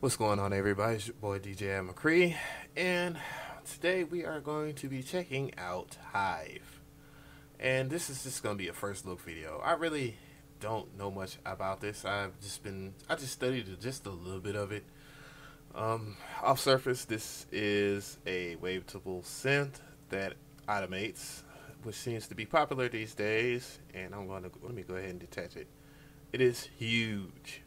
What's going on, everybody? It's your boy DJ McCree, and today we are going to be checking out Hive. And this is just going to be a first look video. I really don't know much about this. I just studied just a little bit of it. Off surface, this is a wavetable synth that automates, which seems to be popular these days. And let me go ahead and detach it. It is huge.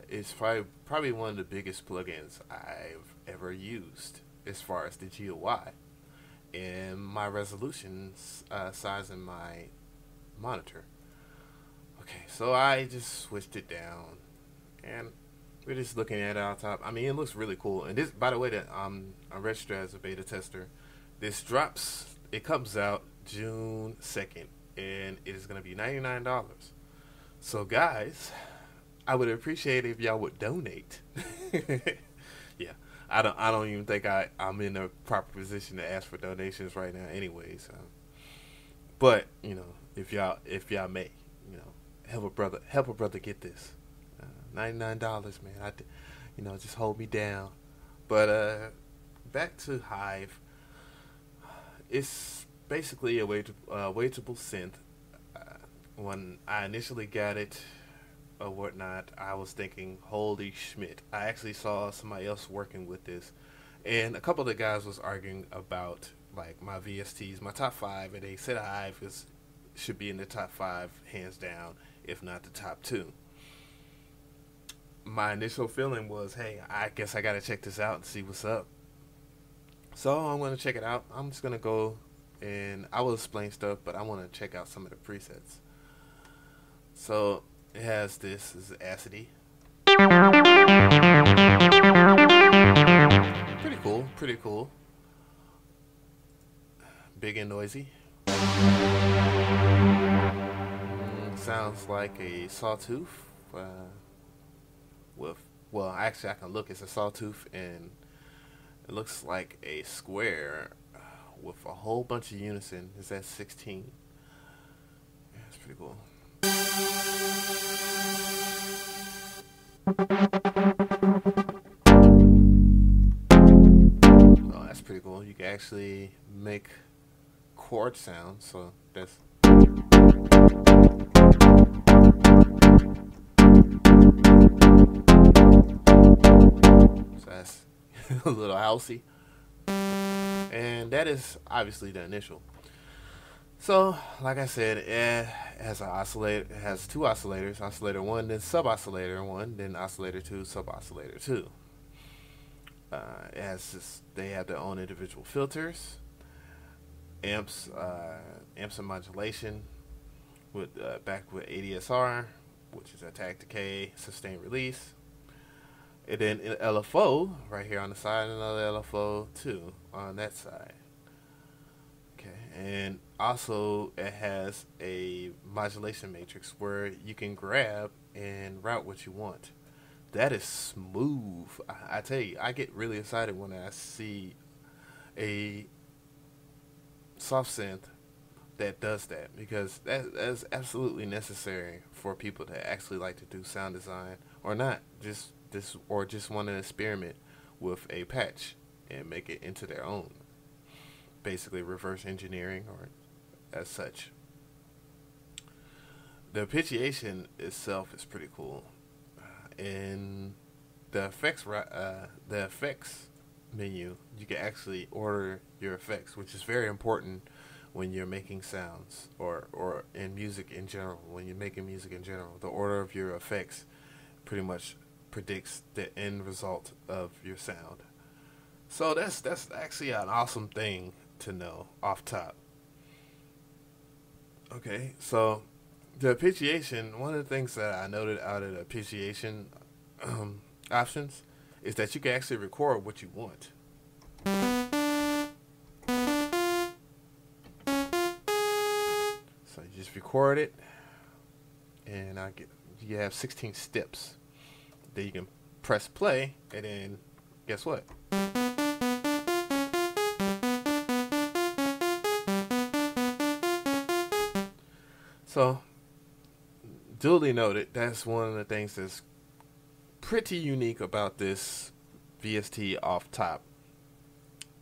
It's probably one of the biggest plugins I've ever used as far as the GUI and my resolution size in my monitor. Okay, so I just switched it down, and we're just looking at it on top. I mean, it looks really cool. And this, by the way, that I'm registered as a beta tester. This drops. It comes out June 2nd, and it is going to be $99. So, guys, I would appreciate it if y'all would donate. Yeah, I don't even think I'm in a proper position to ask for donations right now, anyways. But you know, if y'all may, you know, help a brother get this. $99, man. Just hold me down. But back to Hive. It's basically a waitable synth. When I initially got it or whatnot, I was thinking, holy Schmidt. I actually saw somebody else working with this, and a couple of the guys was arguing about like my VSTs, my top 5, and they said Hive should be in the top 5 hands down, if not the top 2. My initial feeling was, hey, I guess I gotta check this out and see what's up. So I'm gonna check it out. I'm just gonna go and I will explain stuff, but I want to check out some of the presets. So it has this is Acity. Pretty cool. Big and noisy. Sounds like a sawtooth. Actually I can look. It's a sawtooth, and it looks like a square with a whole bunch of Unison. Is that 16? Yeah, it's pretty cool. Oh, that's pretty cool. You can actually make chord sounds, so that's a little housey. And that is obviously the initial. So, like I said, it has an oscillator. It has 2 oscillators: oscillator 1, then sub-oscillator 1, then oscillator 2, sub-oscillator 2. They have their own individual filters, amps and modulation, backed with ADSR, which is attack, decay, sustain, release. And then an LFO right here on the side, another LFO too on that side. Okay, and also it has a modulation matrix where you can grab and route what you want. That is smooth. I tell you, I get really excited when I see a soft synth that does that, because that's absolutely necessary for people that actually like to do sound design, or not just want to experiment with a patch and make it into their own. Basically reverse engineering, or as such. The arpeggiation itself is pretty cool. In the effects menu, you can actually order your effects, which is very important when you're making sounds, or in music in general. When you're making music in general, the order of your effects pretty much predicts the end result of your sound. So that's actually an awesome thing to know off top. Okay, so the arpeggiation, one of the things that I noted out of the arpeggiation options is that you can actually record what you want. So you just record it, and you have 16 steps. Then you can press play, and then guess what? So, duly noted, that's one of the things that's pretty unique about this VST off top,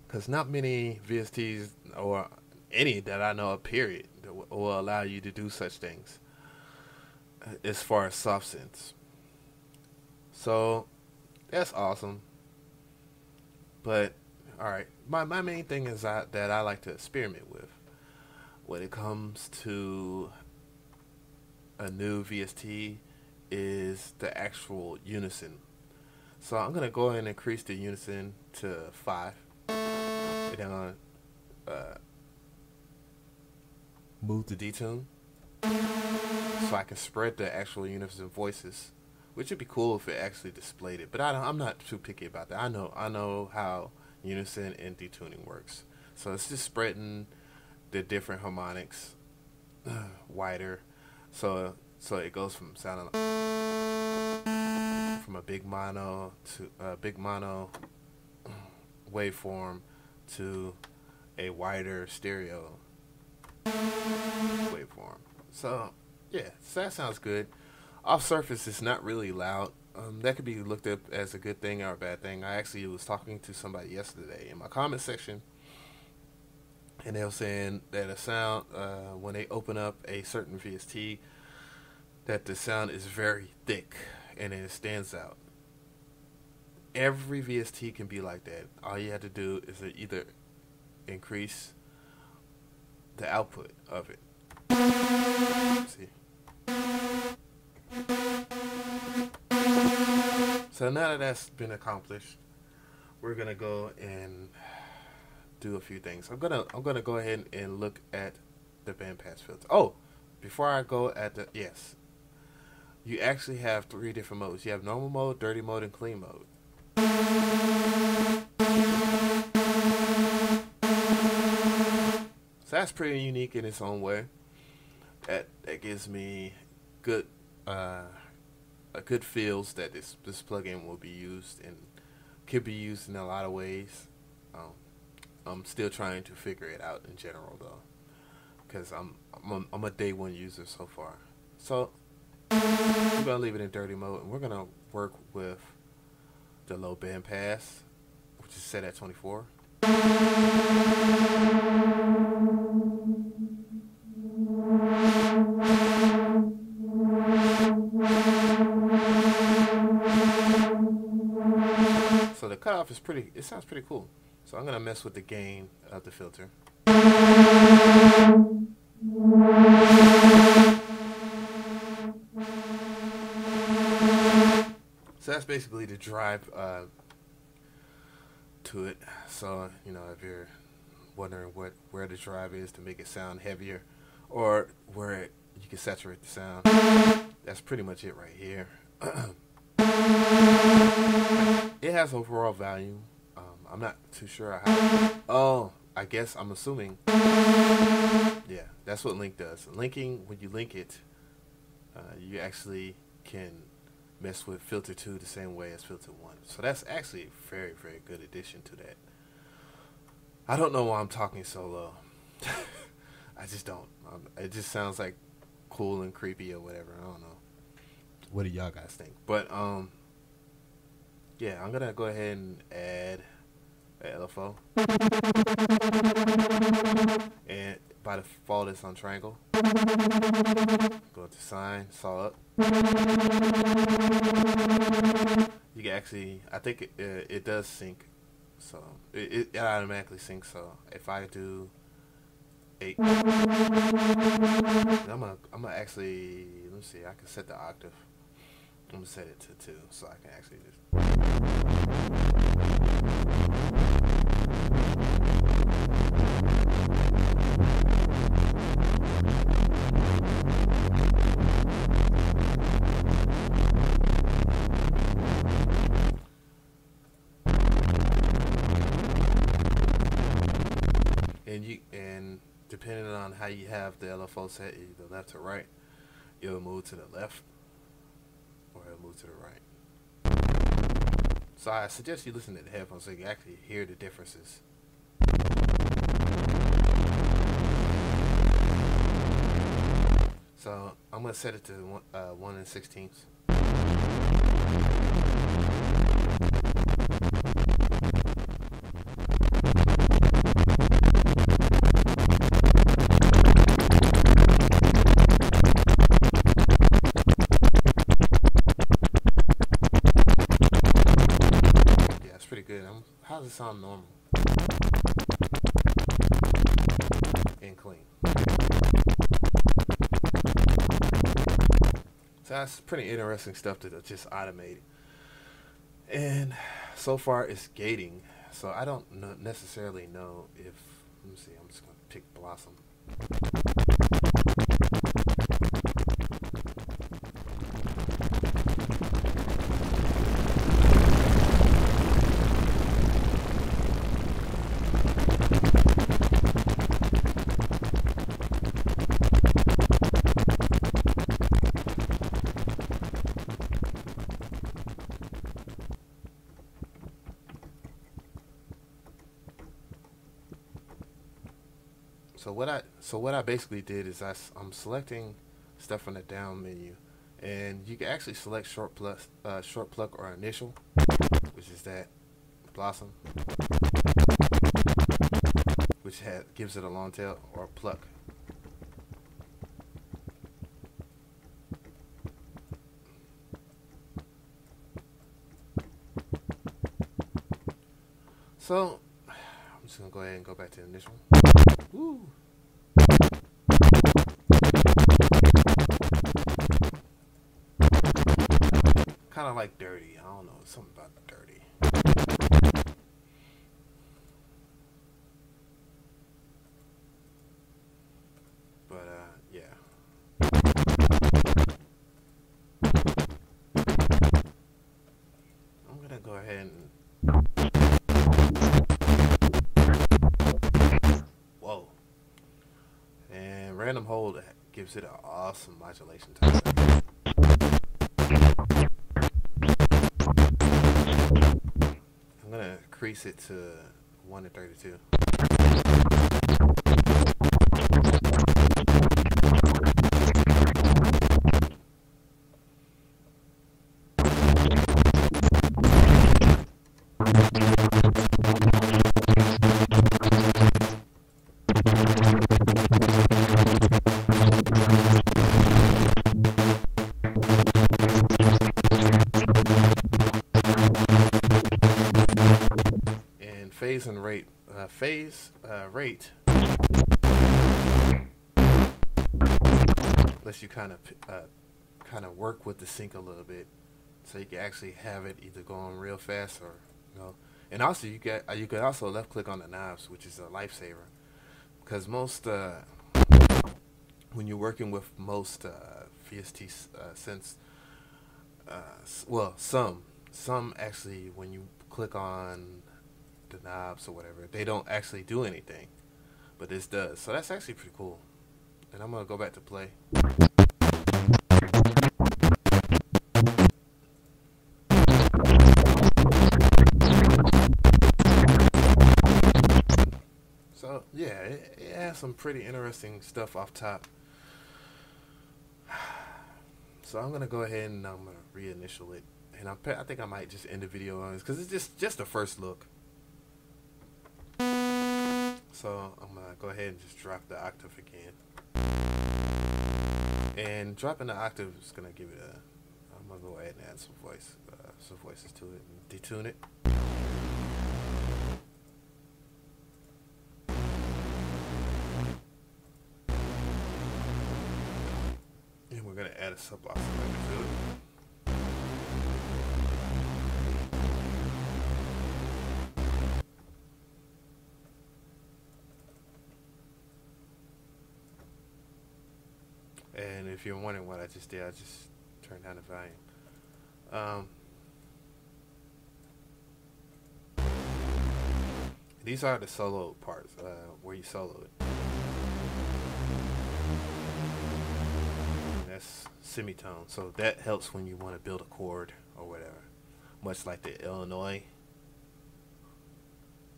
because not many VSTs, or any that I know of, period, will allow you to do such things as far as soft synths. So that's awesome. But alright, my main thing is that I like to experiment with when it comes to a new VST is the actual Unison. So I'm gonna go ahead and increase the Unison to 5. And then I'm gonna move the detune so I can spread the actual Unison voices, which would be cool if it actually displayed it. But I'm not too picky about that. I know how Unison and detuning works. So it's just spreading the different harmonics wider, so it goes from sounding from a big mono to a big mono waveform to a wider stereo waveform. So yeah, so that sounds good. Off surface is not really loud. That could be looked at as a good thing or a bad thing. I actually was talking to somebody yesterday in my comment section, and they were saying that a sound, when they open up a certain VST, that the sound is very thick and it stands out. Every VST can be like that. All you have to do is to either increase the output of it. See? So now that that's been accomplished, we're gonna go and do a few things. I'm gonna go ahead and look at the bandpass filter. Oh, before I go at the you actually have 3 different modes. You have normal mode, dirty mode, and clean mode. So that's pretty unique in its own way. That gives me good good feels that this plugin will be used and could be used in a lot of ways. I'm still trying to figure it out in general though, because I'm a day one user so far. So we're gonna leave it in dirty mode, and we're gonna work with the low band pass, which is set at 24. So the cutoff is it sounds pretty cool. So I'm gonna mess with the gain of the filter. So that's basically the drive to it. So, you know, if you're wondering where the drive is to make it sound heavier, or where you can saturate the sound, that's pretty much it right here. It has overall volume. I'm not too sure how. Oh, I guess I'm assuming. Yeah, that's what link does. Linking, when you link it, you actually can mess with filter 2 the same way as filter 1. So that's actually a very, very good addition to that. I don't know why I'm talking so low. I just don't. It just sounds like cool and creepy or whatever. I don't know. What do y'all guys think? But yeah, I'm gonna go ahead and add an LFO, and by default it's on triangle. Go to sine, saw up. You can actually, I think it does sync, so it automatically syncs. So if I do 8, I'm gonna actually, let me see, I can set the octave. I'm gonna set it to 2, so I can actually just. And depending on how you have the LFO set, either left or right, it'll move to the left or it'll move to the right. So I suggest you listen to the headphones so you can actually hear the differences. So I'm gonna set it to 1/16. Yeah, it's pretty good. How does it sound normal and clean? So that's pretty interesting stuff to just automate. And so far it's gating. So I don't necessarily know if, let me see, I'm just going to pick Blossom. So what I basically did is I'm selecting stuff from the down menu, and you can actually select short pluck or initial, which is that Blossom, which gives it a long tail, or pluck. So I'm just gonna go ahead and go back to the initial. Woo. Kind of like dirty. I don't know, something about dirty. But yeah. I'm gonna go ahead and random hold gives it an awesome modulation time. I'm gonna increase it to 1/32. Phase rate lets you kind of work with the sync a little bit, so you can actually have it either going real fast or And also you could also left click on the knobs, which is a lifesaver, because most when you're working with most VST synths, well, some actually, when you click on the knobs or whatever, they don't actually do anything, but this does. So that's actually pretty cool. And I'm gonna go back to play. So yeah, it has some pretty interesting stuff off top. So I'm gonna go ahead and I'm gonna reinitial it, and I think I might just end the video on this because it's just a first look. So I'm gonna go ahead and just drop the octave again, and dropping the octave is gonna give it a. I'm gonna go ahead and add some voices to it and detune it. And we're gonna add a sub-off to it. And if you're wondering what I just did, I just turned down the volume. These are the solo parts, where you solo it. And that's semitone, so that helps when you want to build a chord or whatever. Much like the Illinois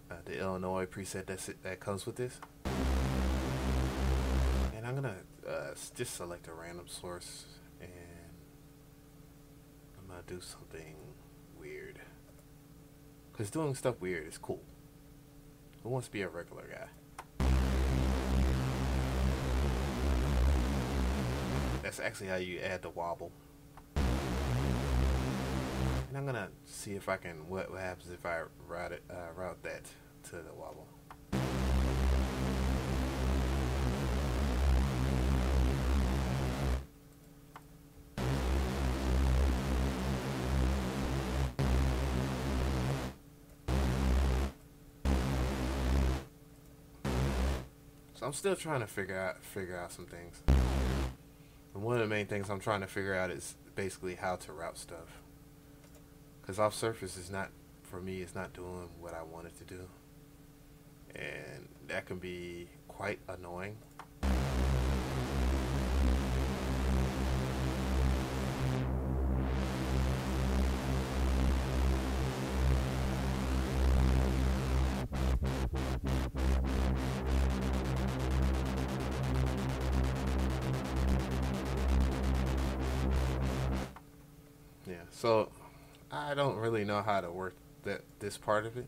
preset that comes with this. And I'm gonna just select a random source, and I'm gonna do something weird, because doing stuff weird is cool. Who wants to be a regular guy? That's actually how you add the wobble. And I'm gonna see if I can, what happens if I route that to the wobble. So I'm still trying to figure out some things. And one of the main things I'm trying to figure out is basically how to route stuff. Because off surface is not, for me, it's not doing what I want it to do. And that can be quite annoying. Yeah, so I don't really know how to work this part of it,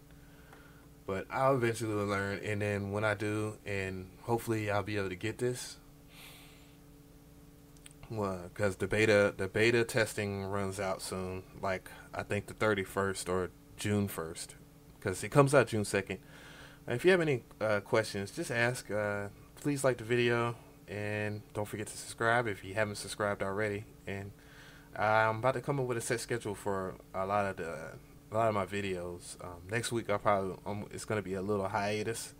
but I'll eventually learn. And then when I do, and hopefully I'll be able to get this, well, because the beta testing runs out soon, like I think the 31st or June 1st, because it comes out June 2nd. If you have any questions, just ask. Please like the video, and don't forget to subscribe if you haven't subscribed already. And I'm about to come up with a set schedule for a lot of my videos. Next week it's gonna be a little hiatus,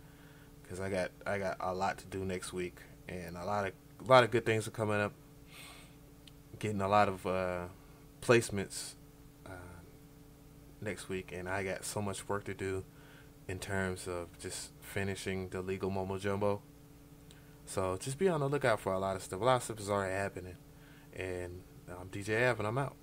because I got a lot to do next week, and a lot of good things are coming up. Getting a lot of placements next week, and I got so much work to do in terms of just finishing the legal mumbo jumbo. So just be on the lookout for a lot of stuff. A lot of stuff is already happening, and I'm DJ Av, and I'm out.